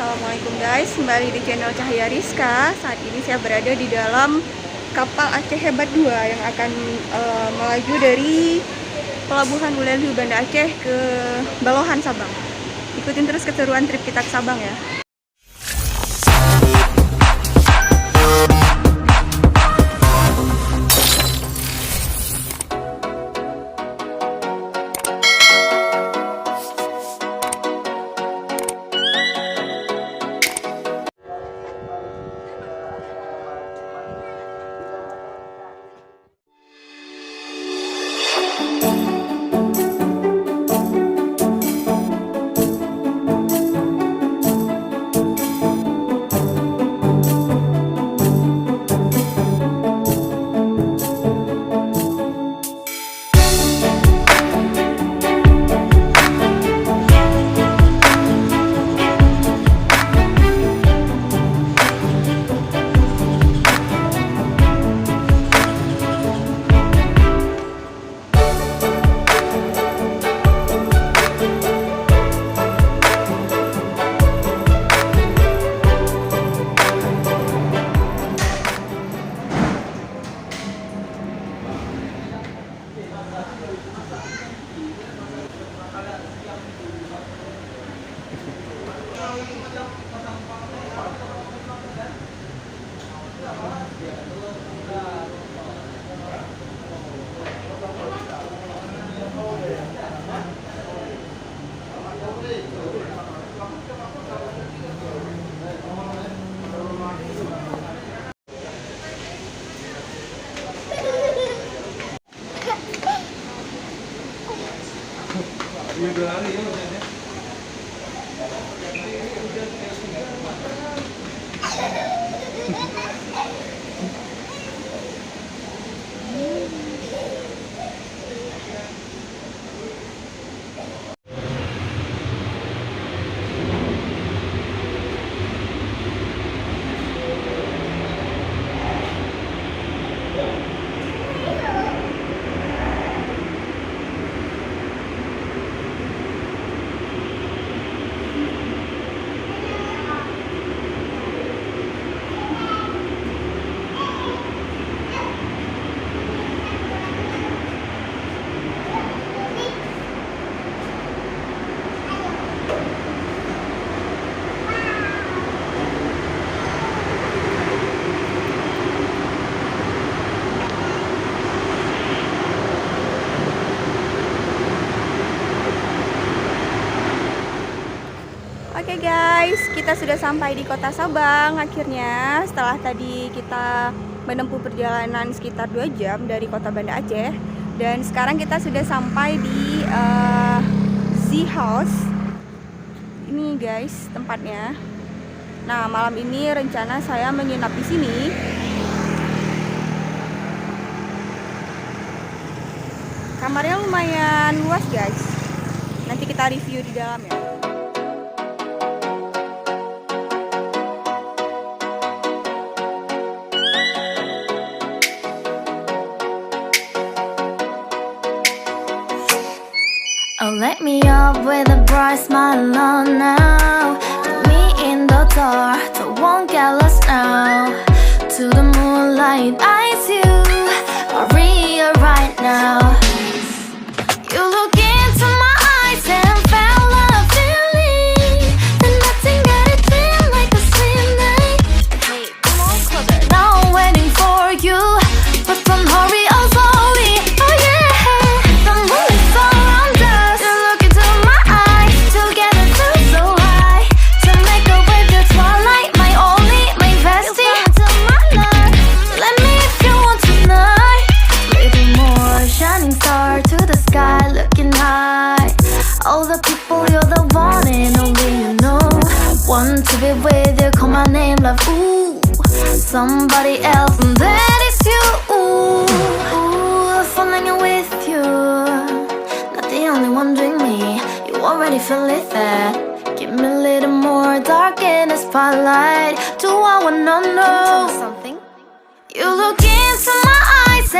Assalamualaikum guys, kembali di channel Cahaya Rizka. Saat ini saya berada di dalam kapal Aceh Hebat 2 yang akan melaju dari Pelabuhan Ulelhu Banda Aceh ke Balohan Sabang. Ikutin terus keseruan trip kita ke Sabang ya. Oke guys, kita sudah sampai di kota Sabang akhirnya. Setelah tadi kita menempuh perjalanan sekitar 2 jam dari kota Banda Aceh. Dan sekarang kita sudah sampai di Sea House. Ini guys tempatnya. Nah, malam ini rencana saya menginap di sini. Kamarnya lumayan luas guys. Nanti kita review di dalam ya. Oh, let me up with a bright smile on now. Put me in the dark, so won't get lost now. To the moonlight, eyes you are real right now. You look into my eyes and felt a feeling, and nothing got it feel like a slim night. Hey, come on closer. Now I'm waiting for you, but don't hurry, oh slowly. Oh yeah, the moon is around us. You look into my eyes, together feel so high. To make up with the twilight, my only, my bestie. You come into my life, let me if you want tonight. Little more shining star to the sky, looking high. All the people, you're the one and only you know. Want to be with you, call my name, love, ooh. Somebody else, and that is you, ooh. Falling with you, not the only one doing me. You already feel it there. Give me a little more dark in the spotlight. Do I wanna know something? You look into my